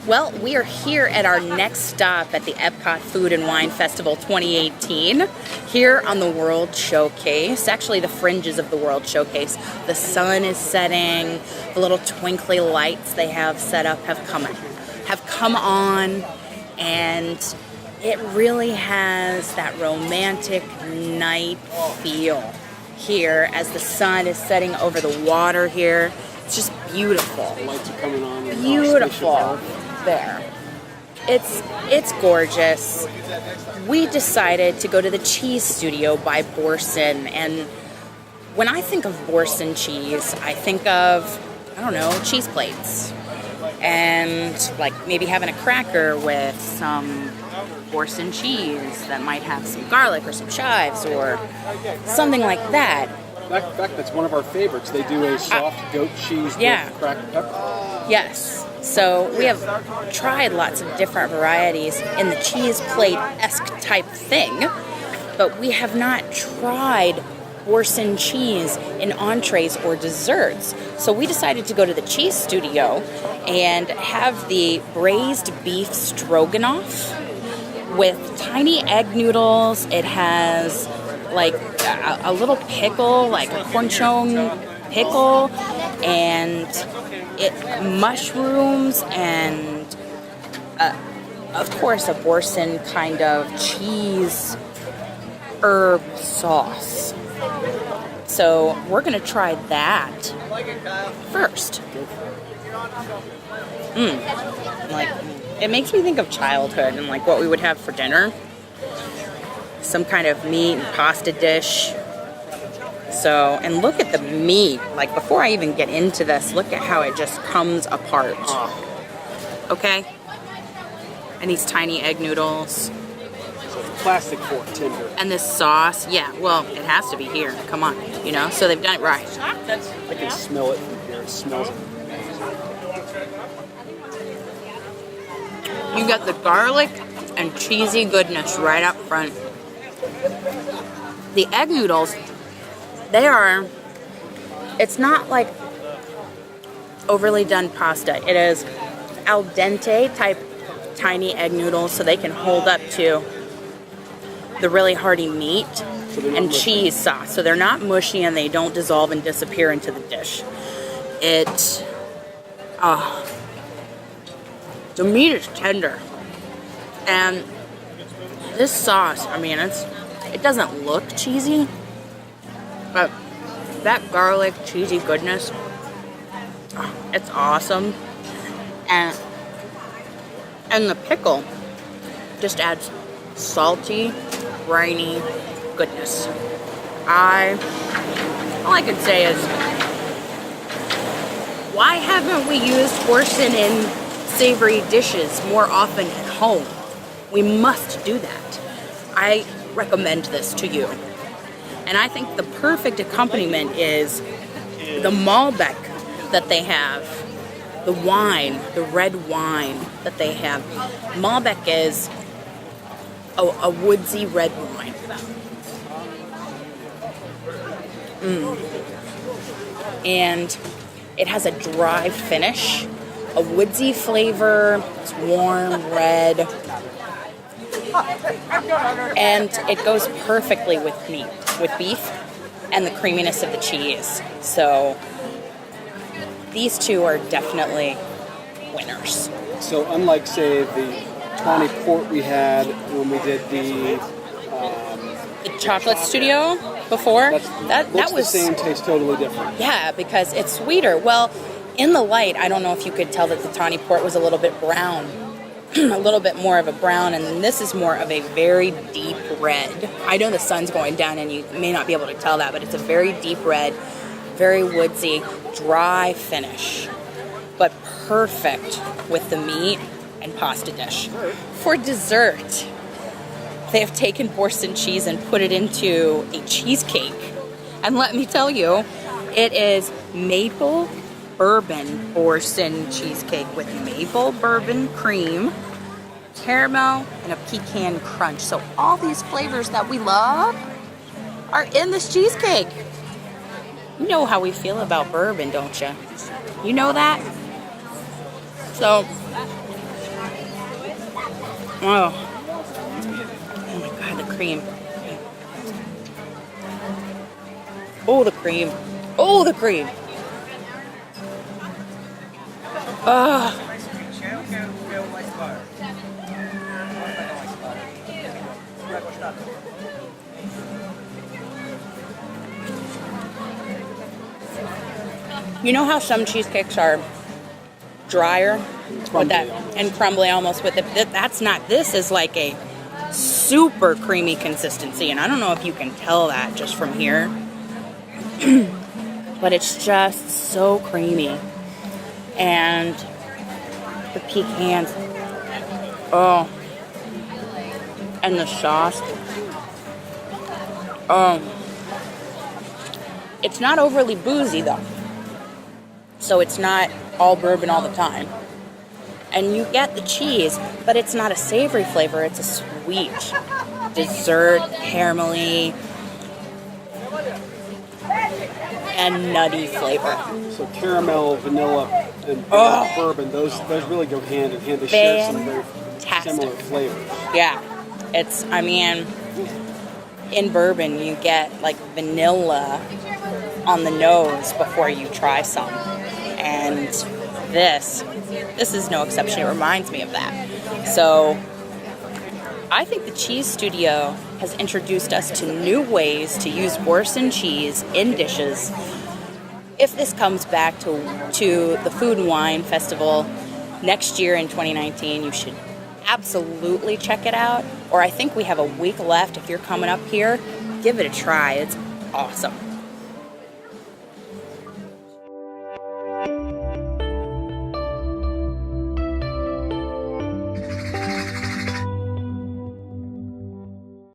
Well, we are here at our next stop at the Epcot Food and Wine Festival 2018, here on the World Showcase, actually the fringes of the World Showcase. The sun is setting, the little twinkly lights they have set up have come on, and it really has that romantic night feel here as the sun is setting over the water here. It's just beautiful. The lights are coming on. Beautiful. There. It's gorgeous. We decided to go to the Cheese Studio by Boursin, and when I think of Boursin cheese, I think of, I don't know, cheese plates. And like maybe having a cracker with some Boursin cheese that might have some garlic or some chives or something like that. In fact, that's one of our favorites. They do a soft goat cheese with cracked pepper. Yes. So we have tried lots of different varieties in the cheese plate-esque type thing, but we have not tried Boursin cheese in entrees or desserts. So we decided to go to the Cheese Studio and have the Braised Beef Stroganoff with tiny egg noodles. It has like a little pickle, like a cornichon pickle, and mushrooms, and of course a Boursin kind of cheese herb sauce. So we're gonna try that first. Like, it makes me think of childhood and like what we would have for dinner. Some kind of meat and pasta dish. So, and look at the meat. Like, before I even get into this, look at how it just comes apart. Okay? And these tiny egg noodles. Plastic fork tender. And this sauce. Yeah, well, it has to be here. Come on. You know? So they've done it right. I can smell it from here. It smells it. You got the garlic and cheesy goodness right up front. The egg noodles, it's not like overly done pasta. It is al dente type tiny egg noodles, so they can hold up to the really hearty meat and cheese sauce. So they're not mushy and they don't dissolve and disappear into the dish. The meat is tender. And this sauce, I mean, it doesn't look cheesy, but that garlic cheesy goodness, it's awesome. And the pickle just adds salty, briny goodness. All I could say is, why haven't we used Boursin in savory dishes more often at home? We must do that. I recommend this to you. And I think the perfect accompaniment is the Malbec that they have. The wine, the red wine that they have. Malbec is a woodsy red wine. And it has a dry finish, a woodsy flavor. It's warm, red. And it goes perfectly with meat, with beef, and the creaminess of the cheese. So these two are definitely winners. So unlike, say, the tawny port we had when we did the chocolate studio before, that was the same, taste totally different. Yeah, because it's sweeter. Well, in the light, I don't know if you could tell that the tawny port was a little bit brown. A little bit more of a brown, and this is more of a very deep red. I know the sun's going down and you may not be able to tell that, but it's a very deep red, very woodsy, dry finish, but perfect with the meat and pasta dish. For dessert, they have taken Boursin cheese and put it into a cheesecake. And let me tell you, it is Maple Bourbon Boursin Cheesecake with maple bourbon cream, caramel, and a pecan crunch. So all these flavors that we love are in this cheesecake. You know how we feel about bourbon, don't you? You know that? So Oh. Oh my God, the cream. Oh, the cream. Oh, the cream. Ah. You know how some cheesecakes are drier with that and crumbly almost with it? That's not. This is like a super creamy consistency, and I don't know if you can tell that just from here, but it's just so creamy. And the pecans, oh, and the sauce, oh, it's not overly boozy though, so it's not all bourbon all the time. And you get the cheese, but it's not a savory flavor, it's a sweet, dessert, caramelly, and nutty flavor. So caramel, vanilla, and bourbon, those really go hand in hand. They share some very similar flavors. Yeah. It's, I mean, in bourbon, you get like vanilla on the nose before you try some. And this is no exception. It reminds me of that. So I think the Cheese Studio has introduced us to new ways to use Boursin cheese in dishes. If this comes back to the Food and Wine Festival next year in 2019, you should absolutely check it out. Or I think we have a week left. If you're coming up here, give it a try. It's awesome.